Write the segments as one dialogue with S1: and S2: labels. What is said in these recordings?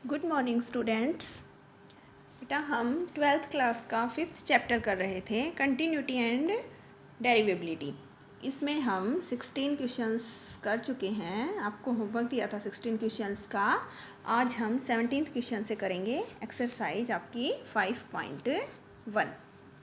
S1: Good morning students. बेटा हम twelfth class का 5th चैप्टर कर रहे थे, कंटिन्यूटी एंड डेरिवेबिलिटी। इसमें हम 16 क्वेश्चंस कर चुके हैं। आपको होमवर्क दिया था 16 क्वेश्चंस का। आज हम 17th क्वेश्चन से करेंगे एक्सरसाइज आपकी 5.1।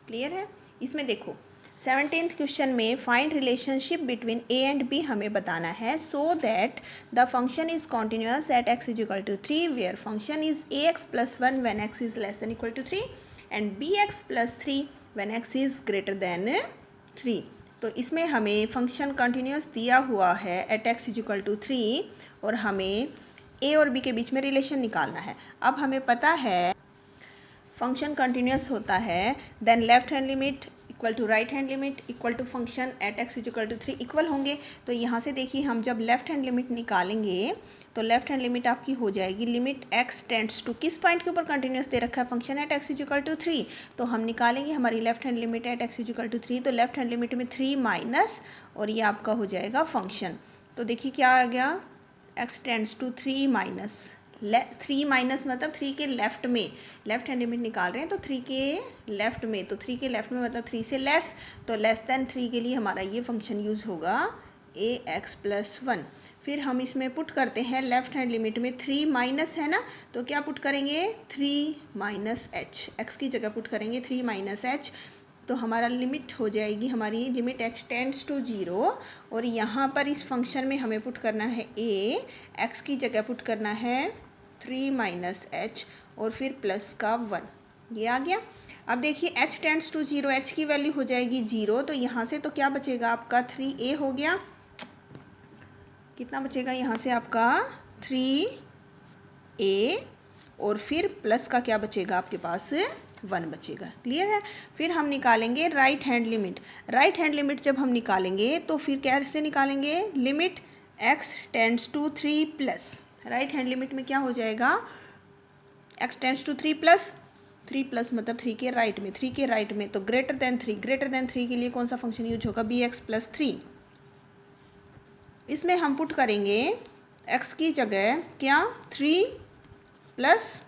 S1: क्लियर है? इसमें देखो 17th क्वेश्चन में find relationship between A and B हमें बताना है, so that the function is continuous at x is equal to 3 where function is A x plus 1 when x is less than equal to 3 and B x plus 3 when x is greater than 3। तो इसमें हमें function continuous दिया हुआ है at x is equal to 3 और हमें ए और B के बीच में रिलेशन निकालना है। अब हमें पता है फंक्शन कंटिन्यूअस होता है then left hand limit equal to right hand limit equal to function at x is equal to 3 equal होंगे। तो यहाँ से देखिए हम जब लेफ्ट हैंड लिमिट निकालेंगे तो लेफ्ट हैंड लिमिट आपकी हो जाएगी लिमिट एक्स टेंड्स टू किस पॉइंट के ऊपर कंटिन्यूअस दे रखा है function at x is equal to 3। तो हम निकालेंगे हमारी left hand limit at x is equal to 3। तो लेफ्ट हैंड लिमिट में 3 माइनस और ये आपका हो जाएगा फंक्शन। तो देखिए क्या आ गया, x tends to 3 minus 3 minus मतलब 3 के लेफ्ट में, लेफ्ट हैंड लिमिट निकाल रहे हैं तो 3 के लेफ्ट में, तो 3 के लेफ्ट में मतलब 3 से लेस, तो लेस देन 3 के लिए हमारा ये फंक्शन यूज़ होगा ए एक्स प्लस 1। फिर हम इसमें पुट करते हैं लेफ्ट हैंड लिमिट में 3 माइनस है ना, तो क्या पुट करेंगे 3 माइनस एच, एक्स की जगह पुट करेंगे 3 माइनस एच। तो हमारा लिमिट हो जाएगी, हमारी लिमिट एच टेंड्स टू 0 और यहाँ पर इस फंक्शन में हमें पुट करना है ए, एक्स की जगह पुट करना है 3 माइनस एच और फिर प्लस का 1, ये आ गया। अब देखिए एच टेंड्स टू 0, एच की वैल्यू हो जाएगी 0, तो यहाँ से तो क्या बचेगा आपका 3a हो गया। कितना बचेगा यहाँ से आपका 3a और फिर प्लस का क्या बचेगा आपके पास 1 बचेगा। क्लियर है? फिर हम निकालेंगे right hand limit. Right hand limit जब हम निकालेंगे तो फिर कैसे निकालेंगे, limit x tends to 3 plus, right hand limit में क्या हो जाएगा एक्स टेंड्स टू 3 प्लस मतलब 3 के राइट में, 3 के राइट में तो ग्रेटर देन 3, ग्रेटर देन 3 के लिए कौन सा फंक्शन यूज होगा, बी एक्स प्लस 3। इसमें हम पुट करेंगे एक्स की जगह क्या 3 प्लस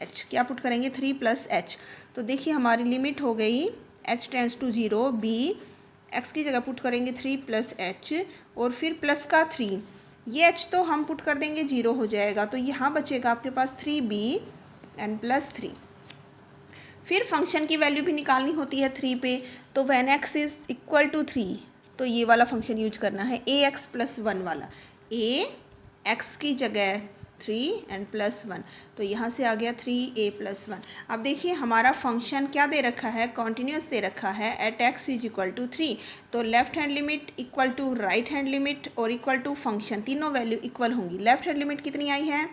S1: एच, क्या पुट करेंगे 3 प्लस एच। तो देखिए हमारी लिमिट हो गई h tends to 0 B, x की जगह पुट करेंगे 3 प्लस एच और फिर प्लस का 3, ये एच तो हम पुट कर देंगे 0 हो जाएगा, तो यहाँ बचेगा आपके पास 3b एंड प्लस 3। फिर फंक्शन की वैल्यू भी निकालनी होती है 3 पे, तो when x is equal to 3 तो ये वाला फंक्शन यूज करना है ए एक्स प्लस 1 वाला, ए एक्स की जगह 3 एंड प्लस 1, तो यहाँ से आ गया 3a प्लस 1। अब देखिए हमारा फंक्शन क्या दे रखा है, कॉन्टिन्यूस दे रखा है at x is equal to 3। तो left hand limit equal to right hand limit और इक्वल टू फंक्शन, तीनों वैल्यू इक्वल होंगी। लेफ्ट हैंड लिमिट कितनी आई है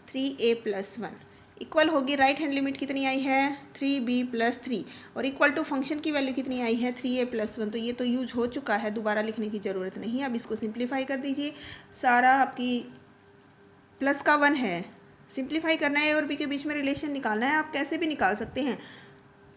S1: 3a प्लस 1 इक्वल होगी, राइट हैंड लिमिट कितनी आई है 3b प्लस 3 और इक्वल टू फंक्शन की वैल्यू कितनी आई है 3a प्लस 1। तो ये तो यूज हो चुका है, दोबारा लिखने की ज़रूरत नहीं है। अब इसको सिंप्लीफाई कर दीजिए, सारा आपकी प्लस का 1 है, सिंप्लीफाई करना है और बी के बीच में रिलेशन निकालना है। आप कैसे भी निकाल सकते हैं,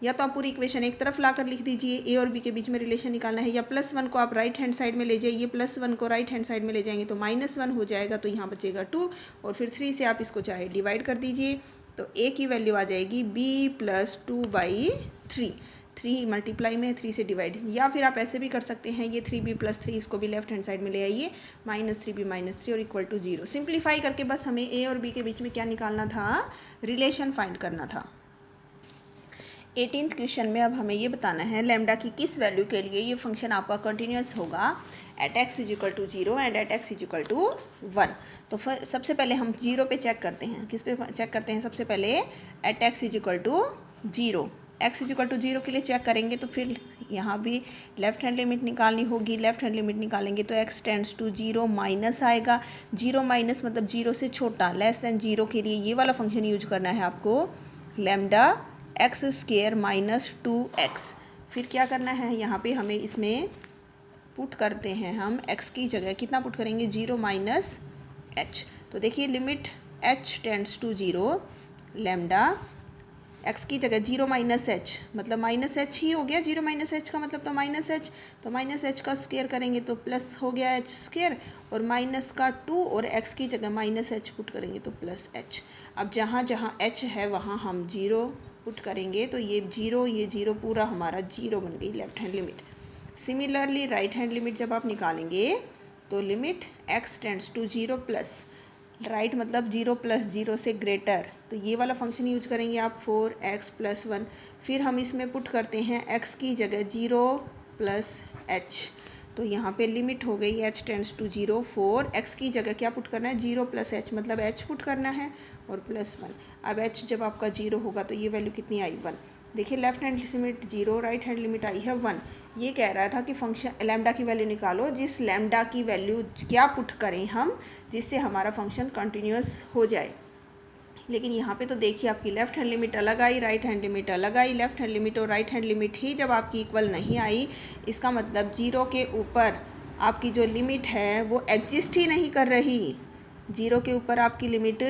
S1: या तो आप पूरी इक्वेशन एक तरफ लाकर लिख दीजिए, ए और बी के बीच में रिलेशन निकालना है, या प्लस 1 को आप राइट हैंड साइड में ले जाइए, प्लस 1 को राइट हैंड साइड में ले जाएंगे तो माइनस 1 हो जाएगा, तो यहाँ बचेगा 2 और फिर 3 से आप इसको चाहे डिवाइड कर दीजिए, तो ए की वैल्यू आ जाएगी b प्लस 2/3, 3 मल्टीप्लाई में 3 से डिवाइड, या फिर आप ऐसे भी कर सकते हैं, ये 3b प्लस 3 इसको भी लेफ्ट हैंड साइड में ले आइए, माइनस 3b माइनस 3 और इक्वल टू 0। सिंप्लीफाई करके बस हमें ए और बी के बीच में क्या निकालना था, रिलेशन फाइंड करना था। 18th क्वेश्चन में अब हमें ये बताना है लैम्डा की किस वैल्यू के लिए ये फंक्शन आपका कंटिन्यूस होगा at x is equal to 0 and at x is equal to 1। तो फिर सबसे पहले हम 0 पे चेक करते हैं, किस पे चेक करते हैं, सबसे पहले at x is equal to 0, x is equal to 0 के लिए चेक करेंगे तो फिर यहाँ भी लेफ्ट हैंड लिमिट निकालनी होगी। लेफ्ट हैंड लिमिट निकालेंगे तो एक्स टेंड्स टू 0 माइनस आएगा, 0 माइनस मतलब 0 से छोटा, लेस देन 0 के लिए ये वाला फंक्शन यूज करना है आपको, lambda x square minus 2x। फिर क्या करना है, यहाँ पे हमें इसमें पुट करते हैं हम x की जगह कितना पुट करेंगे 0 माइनस h। तो देखिए limit h tends to 0 lambda x की जगह 0 माइनस एच, मतलब माइनस एच ही हो गया, 0 माइनस एच का मतलब तो माइनस एच, तो माइनस एच का स्क्वायर करेंगे तो प्लस हो गया एच स्क्वायर, और माइनस का 2 और एक्स की जगह माइनस एच पुट करेंगे तो प्लस एच। अब जहाँ जहाँ एच है वहाँ हम 0 पुट करेंगे तो ये 0 पूरा हमारा 0 बन गई left hand limit. Similarly right hand limit जब आप निकालेंगे तो limit x tends to 0 plus, right मतलब 0 प्लस 0 से ग्रेटर, तो ये वाला फंक्शन यूज करेंगे आप 4x प्लस 1। फिर हम इसमें पुट करते हैं x की जगह 0 प्लस h, तो यहाँ पे लिमिट हो गई h टेंड्स टू 0, 4x की जगह क्या पुट करना है 0 प्लस h, मतलब h पुट करना है और प्लस 1। अब h जब आपका 0 होगा तो ये वैल्यू कितनी आई 1। देखिए left hand limit 0, right hand limit आई है 1। ये कह रहा था कि फंक्शन लैम्डा की वैल्यू निकालो, जिस लैम्डा की वैल्यू क्या पुट करें हम जिससे हमारा फंक्शन कंटिन्यूस हो जाए। लेकिन यहाँ पे तो देखिए आपकी लेफ्ट हैंड लिमिट अलग आई, राइट हैंड लिमिट अलग आई। लेफ्ट हैंड लिमिट और राइट हैंड लिमिट ही जब आपकी इक्वल नहीं आई, इसका मतलब 0 के ऊपर आपकी जो लिमिट है वो एग्जिस्ट ही नहीं कर रही। 0 के ऊपर आपकी लिमिट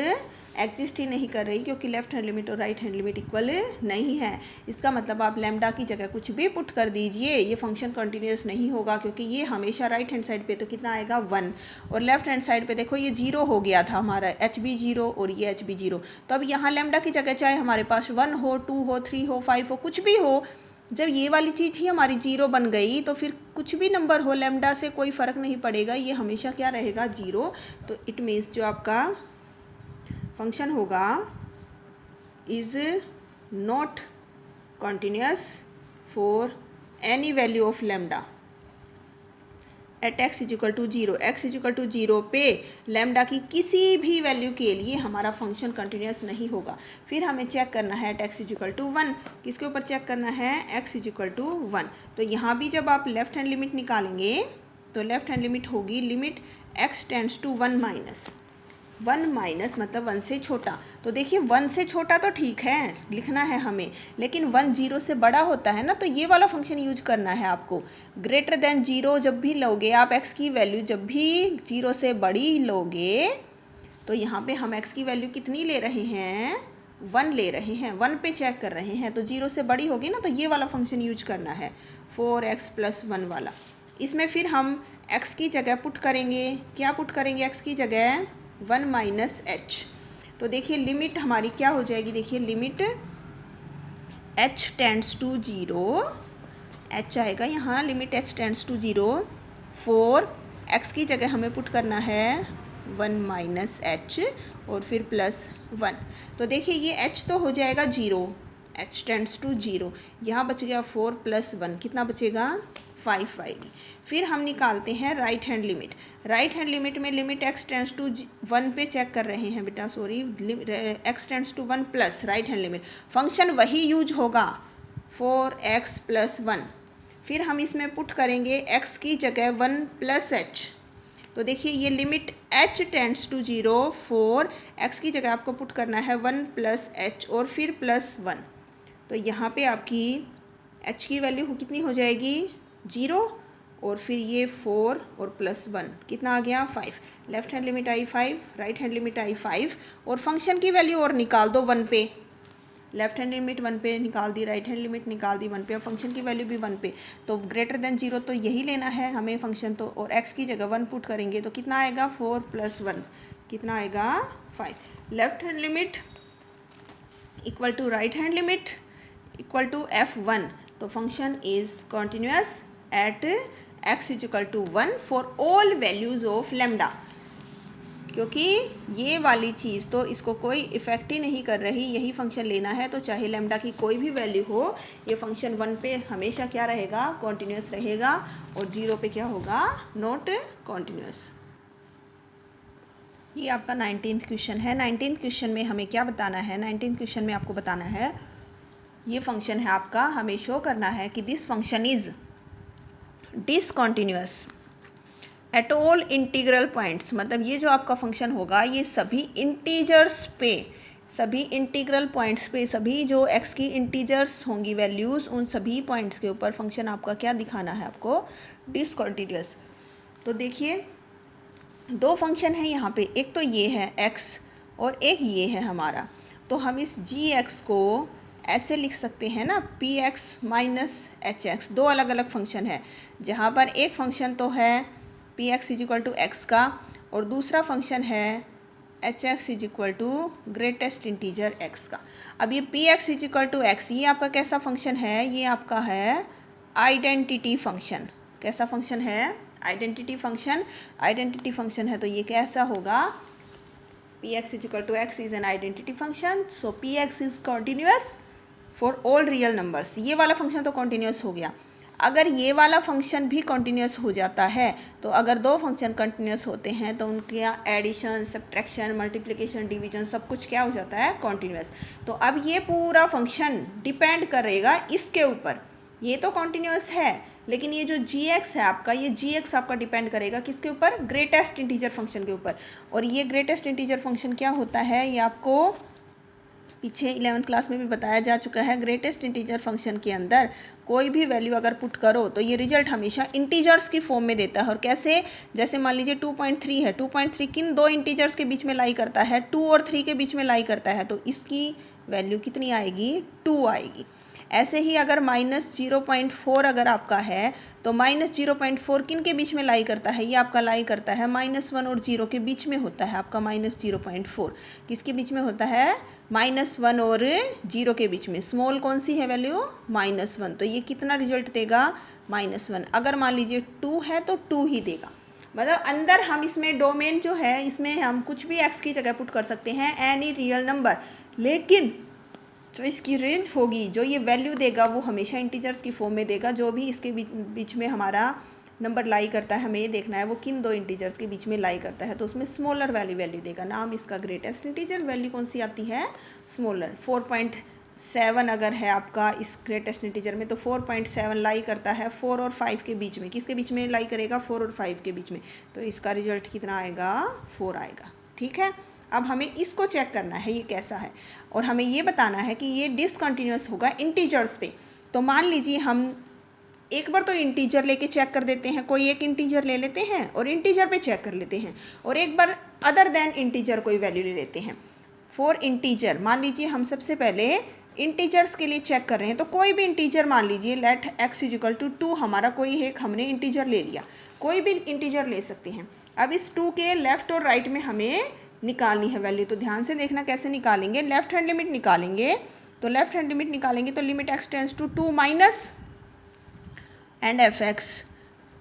S1: एग्जिस्ट ही नहीं कर रही क्योंकि लेफ्ट हैंड लिमिट और राइट हैंड लिमिट इक्वल नहीं है। इसका मतलब आप लैम्डा की जगह कुछ भी पुट कर दीजिए, ये फंक्शन कंटिन्यूस नहीं होगा क्योंकि ये हमेशा राइट हैंड साइड पे तो कितना आएगा 1, और लेफ्ट हैंड साइड पे देखो ये 0 हो गया था हमारा, एच भी 0 और ये एच भी 0। तो अब यहाँ लैम्डा की जगह चाहे हमारे पास 1 हो, 2 हो, 3 हो, 5 हो, कुछ भी हो, जब ये वाली चीज़ ही हमारी 0 बन गई तो फिर कुछ भी नंबर हो लैम्डा से कोई फ़र्क नहीं पड़ेगा, ये हमेशा क्या रहेगा 0। तो इट मीन्स जो आपका फंक्शन होगा is not continuous for any value of lambda at x is equal to 0। X is equal to 0 पे लैम्डा की किसी भी वैल्यू के लिए हमारा फंक्शन कंटिन्यूस नहीं होगा। फिर हमें चेक करना है एट एक्स इजिकल टू 1, किसके ऊपर चेक करना है एक्स इजिकल टू 1। तो यहाँ भी जब आप लेफ्ट हैंड लिमिट निकालेंगे तो लेफ्ट हैंड लिमिट होगी limit x tends to 1 minus, 1 minus मतलब 1 से छोटा। तो देखिए 1 से छोटा तो ठीक है लिखना है हमें, लेकिन 1 0 से बड़ा होता है ना, तो ये वाला फंक्शन यूज करना है आपको। ग्रेटर देन 0 जब भी लोगे आप x की वैल्यू, जब भी 0 से बड़ी लोगे तो यहाँ पे हम x की वैल्यू कितनी ले रहे हैं 1 ले रहे हैं, 1 पे चेक कर रहे हैं, तो 0 से बड़ी होगी ना, तो ये वाला फंक्शन यूज करना है 4x प्लस 1 वाला। इसमें फिर हम x की जगह पुट करेंगे, क्या पुट करेंगे x की जगह 1 माइनस एच। तो देखिए लिमिट हमारी क्या हो जाएगी, देखिए limit h tends to 0, h आएगा यहाँ, limit h tends to 0 4 x की जगह हमें पुट करना है 1 माइनस एच और फिर प्लस 1। तो देखिए ये h तो हो जाएगा 0, h टेंड्स टू 0, यहाँ बच गया 4 प्लस 1, कितना बचेगा 5 आएगी। फिर हम निकालते हैं right hand limit. Right hand limit में लिमिट x टेंड्स टू 1 पे चेक कर रहे हैं बेटा, sorry x tends to 1 plus right hand limit, function वही यूज होगा 4x प्लस 1। फिर हम इसमें पुट करेंगे x की जगह 1 प्लस h। तो देखिए ये limit h tends to 0, 4 x की जगह आपको पुट करना है 1 प्लस h और फिर प्लस 1। तो यहाँ पे आपकी h की वैल्यू कितनी हो जाएगी 0 और फिर ये 4 और प्लस 1 कितना आ गया 5। लेफ्ट हैंड लिमिट आई 5, राइट हैंड लिमिट आई 5, और फंक्शन की वैल्यू और निकाल दो 1 पे। लेफ्ट हैंड लिमिट 1 पे निकाल दी, राइट हैंड लिमिट निकाल दी 1 पे, और फंक्शन की वैल्यू भी 1 पे। तो ग्रेटर देन 0 तो यही लेना है हमें फंक्शन, तो और x की जगह 1 पुट करेंगे तो कितना आएगा 4 प्लस 1, कितना आएगा 5। Left hand limit equal to right hand limit equal to f1, तो function is continuous at x equal to 1 for all values of lambda. क्योंकि ये वाली चीज़ तो इसको कोई इफ़ेक्ट ही नहीं कर रही, यही फंक्शन लेना है, तो चाहे लैम्डा की कोई भी वैल्यू हो ये फंक्शन 1 पे हमेशा क्या रहेगा कॉन्टिन्यूस रहेगा, और 0 पे क्या होगा नॉट कॉन्टिन्यूस। ये आपका 19th क्वेश्चन है। 19th क्वेश्चन में हमें क्या बताना है, 19th क्वेश्चन में आपको बताना है ये फंक्शन है आपका, हमें शो करना है कि this function is discontinuous at all integral points. मतलब ये जो आपका फंक्शन होगा ये सभी इंटीजर्स पे, सभी इंटीग्रल पॉइंट्स पे, सभी जो x की इंटीजर्स होंगी वैल्यूज़ उन सभी पॉइंट्स के ऊपर फंक्शन आपका क्या दिखाना है आपको डिसकॉन्टिन्यूस। तो देखिए दो फंक्शन है यहाँ पे, एक तो ये है x और एक ये है हमारा। तो हम इस g(x) को ऐसे लिख सकते हैं ना, P x minus H x, दो अलग अलग फंक्शन है, जहाँ पर एक फंक्शन तो है p x is equal to x का और दूसरा फंक्शन है h x is equal to greatest integer x का। अब ये p x is equal to x, ये आपका कैसा फंक्शन है? ये आपका है आइडेंटिटी फंक्शन। कैसा फंक्शन है? Identity function. आइडेंटिटी फंक्शन है तो ये कैसा होगा? P x is equal to x is an identity function, so p x is continuous for all real numbers. ये वाला फंक्शन तो कॉन्टिन्यूस हो गया। अगर ये वाला फंक्शन भी कॉन्टिन्यूस हो जाता है तो अगर दो फंक्शन कॉन्टिन्यूस होते हैं तो उनके एडिशन, सब्ट्रैक्शन, मल्टीप्लिकेशन, डिवीजन सब कुछ क्या हो जाता है? कॉन्टिन्यूस। तो अब ये पूरा फंक्शन डिपेंड करेगा इसके ऊपर। ये तो कॉन्टिन्यूस है लेकिन ये जो जी एक्स है आपका, ये जी एक्स आपका डिपेंड करेगा किसके ऊपर? ग्रेटेस्ट इंटीजर फंक्शन के ऊपर। और ये ग्रेटेस्ट इंटीजर फंक्शन क्या होता है? ये आपको पीछे 11th क्लास में भी बताया जा चुका है। ग्रेटेस्ट इंटीजर फंक्शन के अंदर कोई भी वैल्यू अगर पुट करो तो ये रिजल्ट हमेशा इंटीजर्स की फॉर्म में देता है। और कैसे? जैसे मान लीजिए 2.3 है, 2.3 किन दो इंटीजर्स के बीच में लाई करता है? 2 और 3 के बीच में लाई करता है, तो इसकी वैल्यू कितनी आएगी? 2 आएगी। ऐसे ही अगर -0.4 अगर आपका है तो -0.4 किन के बीच में लाई करता है? ये आपका लाई करता है -1 और 0 के बीच में होता है आपका -0.4। किसके बीच में होता है? -1 और 0 के बीच में। स्मॉल कौन सी है वैल्यू? -1। तो ये कितना रिजल्ट देगा? -1। अगर मान लीजिए 2 है तो 2 ही देगा। मतलब अंदर हम इसमें डोमेन जो है इसमें हम कुछ भी x की जगह पुट कर सकते हैं, एनी रियल नंबर, लेकिन जो इसकी रेंज होगी, जो ये वैल्यू देगा वो हमेशा इंटीजर्स की फॉर्म में देगा। जो भी इसके बीच में हमारा नंबर लाई करता है, हमें ये देखना है वो किन दो इंटीजर्स के बीच में लाई करता है, तो उसमें स्मॉलर वैल्यू देगा। नाम इसका ग्रेटेस्ट इंटीजर। वैल्यू कौन सी आती है? स्मॉलर। 4.7 अगर है आपका इस ग्रेटेस्ट इंटीजर में तो 4.7 लाई करता है 4 और 5 के बीच में। किसके बीच में लाई करेगा? 4 और 5 के बीच में। तो इसका रिजल्ट कितना आएगा? 4 आएगा। ठीक है, अब हमें इसको चेक करना है ये कैसा है, और हमें ये बताना है कि ये डिसकंटिन्यूअस होगा इंटीजर्स पे। तो मान लीजिए हम एक बार तो इंटीजर लेके चेक कर देते हैं, कोई एक इंटीजर ले लेते हैं और इंटीजर पे चेक कर लेते हैं, और एक बार अदर देन इंटीजर कोई वैल्यू ले लेते हैं। फॉर इंटीजर मान लीजिए हम सबसे पहले इंटीजर्स के लिए चेक कर रहे हैं, तो कोई भी इंटीजर मान लीजिए let x is equal to 2, हमारा कोई एक हमने इंटीजर ले लिया, कोई भी इंटीजर ले सकते हैं। अब इस 2 के लेफ्ट और राइट में हमें निकालनी है वैल्यू, तो ध्यान से देखना कैसे निकालेंगे। लेफ्ट हैंड लिमिट निकालेंगे, तो लेफ्ट हैंड लिमिट निकालेंगे तो limit x tends to 2 minus and fx,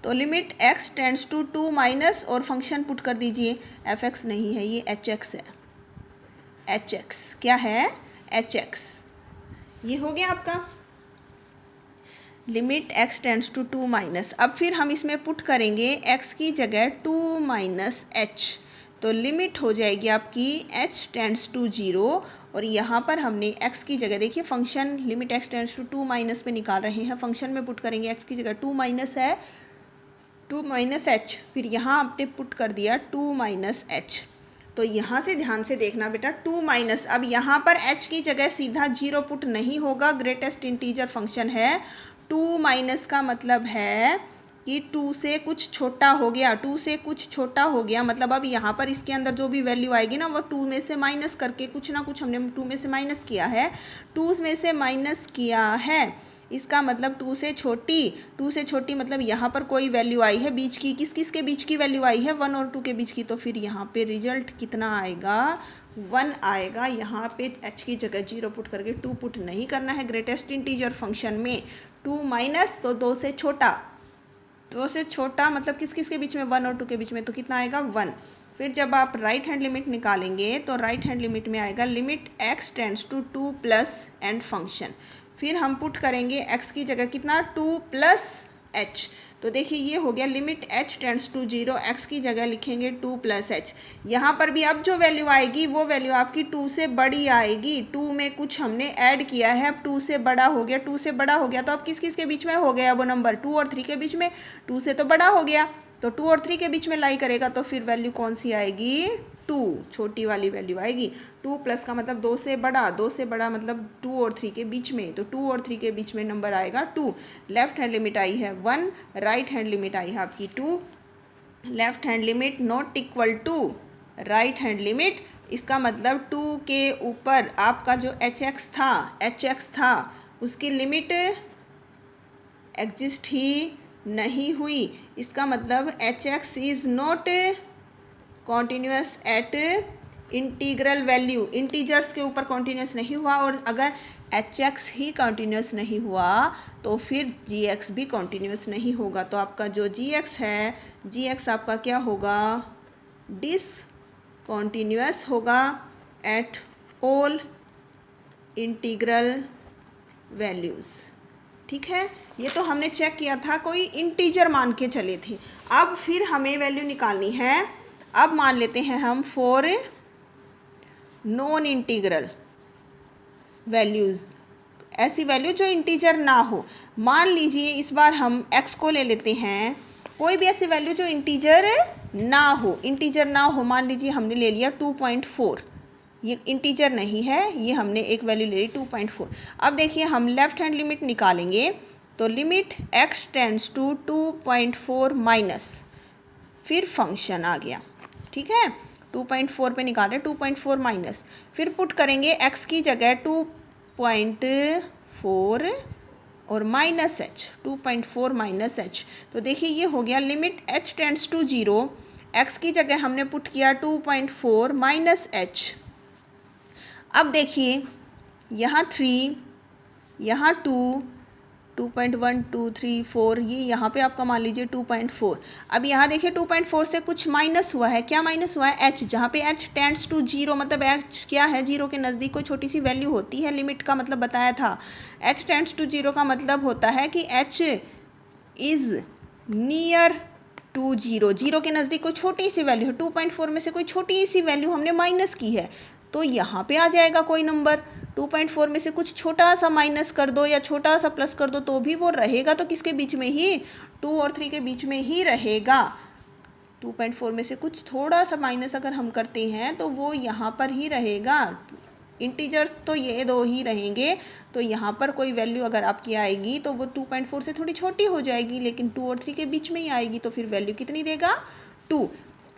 S1: तो limit x tends to 2 minus और फंक्शन पुट कर दीजिए। fx नहीं है, ये hx है। hx क्या है? hx। ये हो गया आपका limit x tends to 2 minus. अब फिर हम इसमें पुट करेंगे x की जगह 2 माइनस h, तो लिमिट हो जाएगी आपकी h टेंड्स टू 0, और यहाँ पर हमने x की जगह देखिए function limit x tends to 2 minus में निकाल रहे हैं, फंक्शन में पुट करेंगे x की जगह 2 माइनस है 2 माइनस h, फिर यहाँ आपने पुट कर दिया 2 माइनस h। तो यहाँ से ध्यान से देखना बेटा, 2 माइनस, अब यहाँ पर h की जगह सीधा 0 पुट नहीं होगा, ग्रेटेस्ट इंटीजर फंक्शन है। 2 माइनस का मतलब है कि 2 से कुछ छोटा हो गया, 2 से कुछ छोटा हो गया, मतलब अब यहाँ पर इसके अंदर जो भी वैल्यू आएगी ना वो 2 में से माइनस करके कुछ ना कुछ हमने 2 में से माइनस किया है, 2 में से माइनस किया है, इसका मतलब 2 से छोटी मतलब यहाँ पर कोई वैल्यू आई है बीच की, किस किस के बीच की वैल्यू आई है? 1 और 2 के बीच की, तो फिर यहाँ पे रिजल्ट कितना आएगा? 1 आएगा। यहाँ पे h की जगह 0 पुट करके 2 पुट नहीं करना है ग्रेटेस्ट इंटीजर फंक्शन में। 2 माइनस तो 2 से छोटा, 2 से छोटा मतलब किस किस के बीच में? 1 और 2 के बीच में, तो कितना आएगा? 1। फिर जब आप राइट हैंड लिमिट निकालेंगे तो राइट हैंड लिमिट में आएगा limit x tends to 2 plus and function, फिर हम पुट करेंगे x की जगह कितना? 2 प्लस h, तो देखिए ये हो गया limit h tends to 0, x की जगह लिखेंगे 2 प्लस h। यहाँ पर भी अब जो वैल्यू आएगी वो वैल्यू आपकी 2 से बड़ी आएगी, 2 में कुछ हमने ऐड किया है, अब 2 से बड़ा हो गया, 2 से बड़ा हो गया तो अब किस किस के बीच में हो गया वो नंबर? 2 और 3 के बीच में, 2 से तो बड़ा हो गया, तो 2 और 3 के बीच में लाई करेगा, तो फिर वैल्यू कौन सी आएगी? 2, छोटी वाली वैल्यू आएगी। 2 प्लस का मतलब 2 से बड़ा, 2 से बड़ा मतलब 2 और 3 के बीच में, तो 2 और 3 के बीच में नंबर आएगा 2। लेफ्ट हैंड लिमिट आई है 1, राइट हैंड लिमिट आई है आपकी 2। Left hand limit not equal to right hand limit इसका मतलब 2 के ऊपर आपका जो एच एक्स था उसकी लिमिट एग्जिस्ट ही नहीं हुई। इसका मतलब h x is not continuous at integral value, integers के ऊपर कॉन्टीन्यूस नहीं हुआ। और अगर एच एक्स ही कॉन्टीन्यूस नहीं हुआ तो फिर जी एक्स भी कॉन्टीन्यूस नहीं होगा। तो आपका जो जी एक्स है, जी एक्स आपका क्या होगा, डिसकॉन्टीन्यूस होगा एट ऑल इंटीग्रल वैल्यूज़। ठीक है, ये तो हमने चेक किया था, कोई इंटीजर मान के चले थे। अब फिर हमें वैल्यू निकालनी है। अब मान लेते हैं हम फॉर नॉन इंटीग्रल वैल्यूज़, ऐसी वैल्यू जो इंटीजर ना हो। मान लीजिए इस बार हम x को ले लेते हैं, कोई भी ऐसी वैल्यू जो इंटीजर ना हो। मान लीजिए हमने ले लिया 2.4, ये इंटीजर नहीं है, ये हमने एक वैल्यू ले ली 2.4। अब देखिए हम लेफ्ट हैंड लिमिट निकालेंगे तो limit x tends to 2.4 minus, फिर फंक्शन आ गया। ठीक है, 2.4 पे निकाले 2.4 माइनस, फिर पुट करेंगे x की जगह 2.4 और माइनस h, 2.4 माइनस h। तो देखिए ये हो गया limit h tends to 0, x की जगह हमने पुट किया 2.4 माइनस h। अब देखिए यहाँ 3, यहाँ 2, 2.1 2 3 4, ये यहाँ पे आपका मान लीजिए 2.4। अब यहाँ देखिए 2.4 से कुछ माइनस हुआ है, क्या माइनस हुआ है, h, जहाँ पे h टेंड्स टू 0, मतलब h क्या है, 0 के नज़दीक कोई छोटी सी वैल्यू होती है, लिमिट का मतलब बताया था। h टेंड्स टू 0 का मतलब होता है कि h इज़ नियर टू 0, 0 के नज़दीक कोई छोटी सी वैल्यू है। 2.4 में से कोई छोटी सी वैल्यू हमने माइनस की है, तो यहाँ पे आ जाएगा कोई नंबर। 2.4 में से कुछ छोटा सा माइनस कर दो या छोटा सा प्लस कर दो तो भी वो रहेगा तो किसके बीच में ही, 2 और 3 के बीच में ही रहेगा। 2.4 में से कुछ थोड़ा सा माइनस अगर हम करते हैं तो वो यहाँ पर ही रहेगा। इंटीजर्स तो ये दो ही रहेंगे, तो यहाँ पर कोई वैल्यू अगर आपकी आएगी तो वो 2.4 से थोड़ी छोटी हो जाएगी, लेकिन 2 और 3 के बीच में ही आएगी, तो फिर वैल्यू कितनी देगा, 2।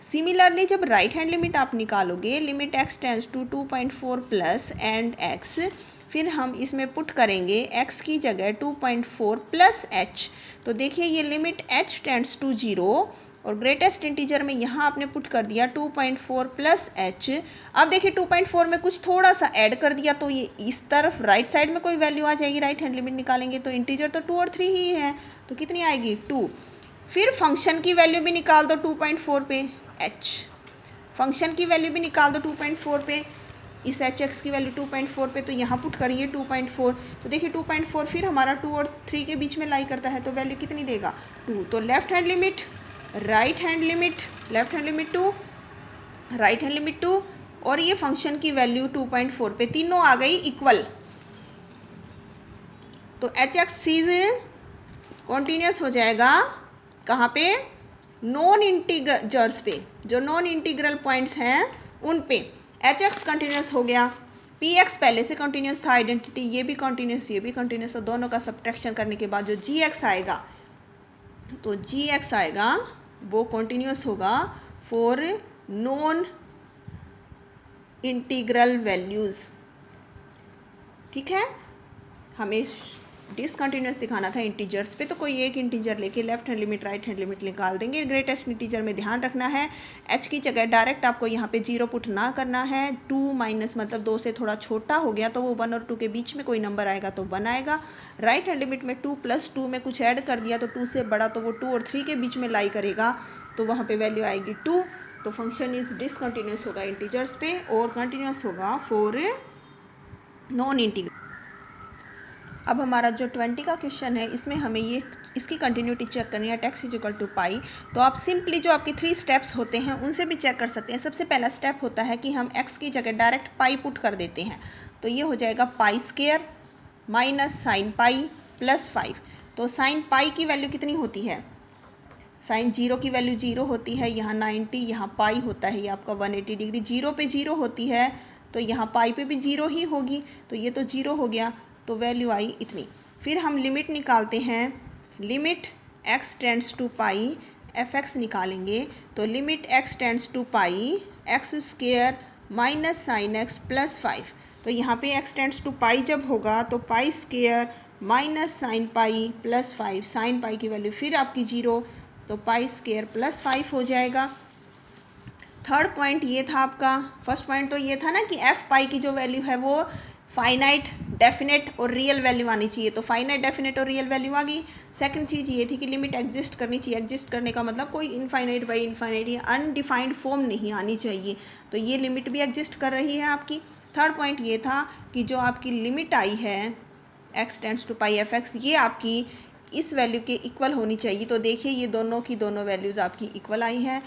S1: सिमिलरली जब राइट हैंड लिमिट आप निकालोगे, limit x tends to 2.4 plus and x, फिर हम इसमें पुट करेंगे x की जगह 2.4 प्लस h। तो देखिए ये लिमिट h टेंड्स टू 0 और ग्रेटेस्ट इंटीजर में यहाँ आपने पुट कर दिया 2.4 प्लस h। अब देखिए 2.4 में कुछ थोड़ा सा ऐड कर दिया तो ये इस तरफ राइट साइड में कोई वैल्यू आ जाएगी। राइट हैंड लिमिट निकालेंगे तो इंटीजर तो 2 और 3 ही है, तो कितनी आएगी, 2। फिर फंक्शन की वैल्यू भी निकाल दो 2.4 पे, h, फंक्शन की वैल्यू भी निकाल दो 2.4 पे, इस एच एक्स की वैल्यू 2.4 पे, तो यहाँ पुट करिए 2.4। तो देखिए 2.4 फिर हमारा 2 और 3 के बीच में लाई करता है, तो वैल्यू कितनी देगा, 2। तो left hand limit, right hand limit, left hand limit 2, right hand limit 2, और ये फंक्शन की वैल्यू 2.4 पे, तीनों आ गई इक्वल। तो एच एक्स इज कॉन्टीन्यूस हो जाएगा कहाँ पे, नॉन इंटीजर्स पे, जो नॉन इंटीग्रल पॉइंट्स हैं उन पे एच एक्स कंटिन्यूस हो गया। पी एक्स पहले से कंटिन्यूस था, आइडेंटिटी ये भी कंटिन्यूस, ये भी कंटिन्यूस, तो दोनों का सब्ट्रैक्शन करने के बाद जो जी एक्स आएगा, तो जी एक्स आएगा वो कंटिन्यूस होगा फॉर नॉन इंटीग्रल वैल्यूज़। ठीक है, हमें डिसकंटिन्यूस दिखाना था इंटीजर्स पे, तो कोई एक इंटीजर लेके left hand limit right hand limit निकाल देंगे। ग्रेटेस्ट इंटीजर में ध्यान रखना है h की जगह डायरेक्ट आपको यहाँ पे 0 पुट ना करना है। 2 माइनस मतलब 2 से थोड़ा छोटा हो गया तो वो 1 और 2 के बीच में कोई नंबर आएगा तो 1 आएगा। राइट हैंड लिमिट में 2 प्लस 2 में कुछ ऐड कर दिया तो 2 से बड़ा तो वो 2 और 3 के बीच में लाई करेगा, तो वहाँ पर वैल्यू आएगी 2। तो फंक्शन इज डिसकंटिन्यूस होगा इंटीजर्स पे और कंटिन्यूस होगा फॉर नॉन इंटीग्रल। अब हमारा जो 20 का क्वेश्चन है इसमें हमें ये इसकी कंटिन्यूटी चेक करनी है, x इज इक्वल टू पाई। तो आप सिंपली जो आपके 3 स्टेप्स होते हैं उनसे भी चेक कर सकते हैं। सबसे पहला स्टेप होता है कि हम x की जगह डायरेक्ट पाई पुट कर देते हैं, तो ये हो जाएगा पाई square minus sine pi plus 5। तो साइन पाई की वैल्यू कितनी होती है, साइन 0 की वैल्यू 0 होती है, यहाँ 90, यहाँ पाई होता है ये आपका 180 डिग्री, 0 पे 0 होती है तो यहाँ पाई पे भी 0 ही होगी, तो ये तो 0 हो गया, तो वैल्यू आई इतनी। फिर हम लिमिट निकालते हैं, limit x tends to pi f x निकालेंगे, तो limit x tends to pi x square minus sine x plus 5। तो यहाँ पे एक्स टेंड्स टू पाई जब होगा तो पाई square minus sine pi plus 5, sine pi की वैल्यू फिर आपकी 0, तो पाई स्क्वेयर प्लस 5 हो जाएगा। थर्ड पॉइंट ये था आपका, फर्स्ट पॉइंट तो ये था ना कि एफ पाई की जो वैल्यू है वो फाइनाइट, डेफिनेट और रियल वैल्यू आनी चाहिए, तो फाइनाइट, डेफिनेट और रियल वैल्यू आ गई। सेकंड चीज़ ये थी कि लिमिट एग्जिस्ट करनी चाहिए। एग्जिस्ट करने का मतलब कोई इनफाइनाइट बाई इनफाइनाइट या अनडिफाइंड फॉर्म नहीं आनी चाहिए, तो ये लिमिट भी एग्जिस्ट कर रही है आपकी। थर्ड पॉइंट ये था कि जो आपकी लिमिट आई है x tends to pi f x, ये आपकी इस वैल्यू के इक्वल होनी चाहिए। तो देखिए ये दोनों की दोनों वैल्यूज़ आपकी इक्वल आई हैं,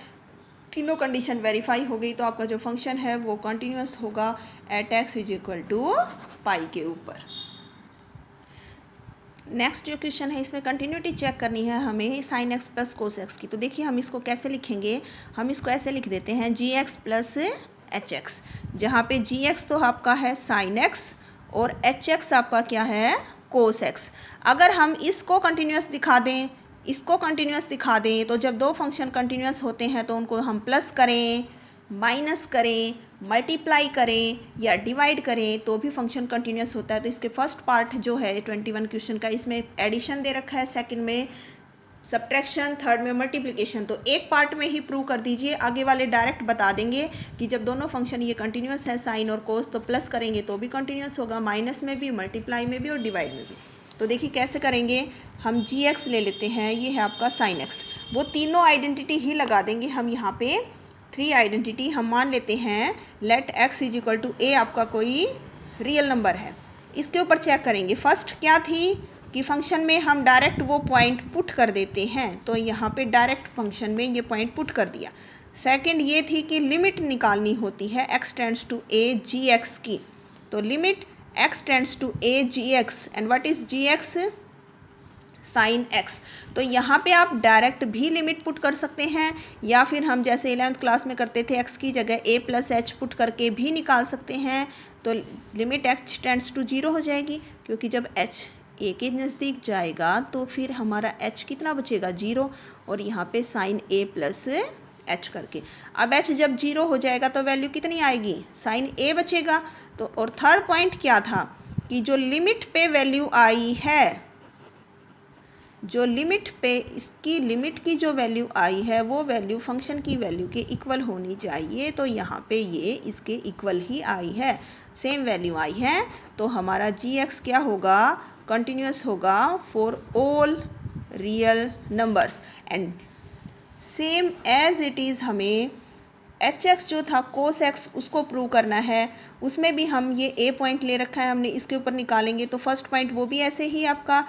S1: तीनों कंडीशन वेरीफाई हो गई, तो आपका जो फंक्शन है वो कंटिन्यूस होगा at x is equal to pi के ऊपर। नेक्स्ट जो क्वेश्चन है इसमें कंटिन्यूटी चेक करनी है हमें sign x plus cos x की। तो देखिए हम इसको कैसे लिखेंगे, हम इसको ऐसे लिख देते हैं जी एक्स प्लस एच एक्स, जहाँ पे जी एक्स तो आपका है साइन एक्स और एच एक्स आपका क्या है कोस एक्स। अगर हम इसको कंटिन्यूस दिखा दें, इसको कंटिन्यूस दिखा दें, तो जब दो फंक्शन कंटिन्यूस होते हैं तो उनको हम प्लस करें, माइनस करें, मल्टीप्लाई करें या डिवाइड करें तो भी फंक्शन कंटिन्यूस होता है। तो इसके फर्स्ट पार्ट जो है 21 क्वेश्चन का, इसमें एडिशन दे रखा है, सेकंड में सब्ट्रैक्शन, थर्ड में मल्टीप्लिकेशन। तो एक पार्ट में ही प्रूव कर दीजिए, आगे वाले डायरेक्ट बता देंगे कि जब दोनों फंक्शन ये कंटिन्यूस है साइन और कोस तो प्लस करेंगे तो भी कंटिन्यूस होगा, माइनस में भी, मल्टीप्लाई में भी और डिवाइड में भी। तो देखिए कैसे करेंगे, हम जी एक्स ले लेते हैं, ये है आपका साइन एक्स, वो तीनों आइडेंटिटी ही लगा देंगे हम यहाँ पे, 3 आइडेंटिटी हम मान लेते हैं। Let x is equal to a आपका कोई रियल नंबर है, इसके ऊपर चेक करेंगे। फर्स्ट क्या थी कि फंक्शन में हम डायरेक्ट वो पॉइंट पुट कर देते हैं, तो यहाँ पे डायरेक्ट फंक्शन में ये पॉइंट पुट कर दिया। सेकंड ये थी कि लिमिट निकालनी होती है x tends to a g x की, तो limit x tends to a gx and what is gx sine x। तो यहाँ पे आप डायरेक्ट भी लिमिट पुट कर सकते हैं या फिर हम जैसे 11th क्लास में करते थे x की जगह a प्लस एच पुट करके भी निकाल सकते हैं। तो लिमिट x टेंड्स टू 0 हो जाएगी, क्योंकि जब h a के नज़दीक जाएगा तो फिर हमारा h कितना बचेगा 0, और यहाँ पे साइन a प्लस एच करके। अब h जब 0 हो जाएगा तो वैल्यू कितनी आएगी, साइन a बचेगा। तो और थर्ड पॉइंट क्या था कि जो लिमिट पे वैल्यू आई है, जो लिमिट पे इसकी लिमिट की जो वैल्यू आई है वो वैल्यू फंक्शन की वैल्यू के इक्वल होनी चाहिए। तो यहाँ पे ये इसके इक्वल ही आई है, सेम वैल्यू आई है, तो हमारा जी एक्स क्या होगा, कंटिन्यूस होगा for all real numbers. And same as it is हमें एच एक्स जो था कोस एक्स उसको प्रूव करना है, उसमें भी हम ये ए पॉइंट ले रखा है हमने, इसके ऊपर निकालेंगे। तो फर्स्ट पॉइंट वो भी ऐसे ही आपका,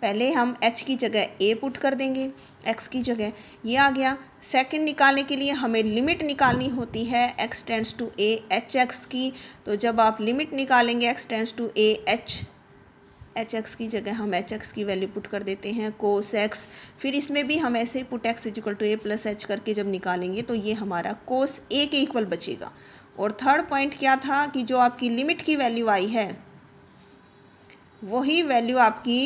S1: पहले हम एच की जगह ए पुट कर देंगे, एक्स की जगह ये आ गया। सेकंड निकालने के लिए हमें लिमिट निकालनी होती है x tends to a h x की, तो जब आप लिमिट निकालेंगे x tends to a h x की जगह हम एच एक्स की वैल्यू पुट कर देते हैं कोस एक्स। फिर इसमें भी हम ऐसे ही put x is equal to a plus h करके जब निकालेंगे तो ये हमारा कोस ए के इक्वल बचेगा। और थर्ड पॉइंट क्या था कि जो आपकी लिमिट की वैल्यू आई है वही वैल्यू आपकी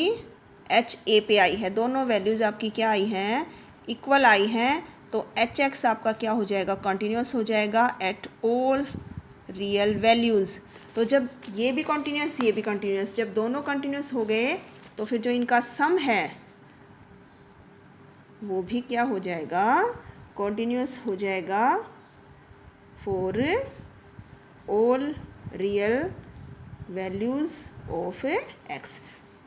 S1: एच ए पे आई है, दोनों वैल्यूज़ आपकी क्या आई हैं, इक्वल आई हैं। तो एच एक्स आपका क्या हो जाएगा, कंटिन्यूस हो जाएगा एट ऑल रियल वैल्यूज़। तो जब ये भी कंटिन्यूस ये भी कंटिन्यूस, जब दोनों कंटिन्यूस हो गए तो फिर जो इनका सम है वो भी क्या हो जाएगा, कंटिन्यूस हो जाएगा for all real values of x.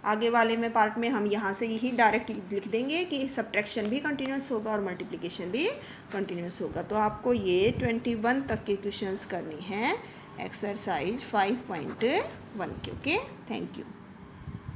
S1: आगे वाले में पार्ट में हम यहाँ से यही डायरेक्ट लिख देंगे कि सब्ट्रैक्शन भी कंटिन्यूस होगा और मल्टीप्लिकेशन भी कंटिन्यूस होगा। तो आपको ये 21 तक के क्वेश्चंस करने हैं एक्सरसाइज 5.1 के। Okay, thank you.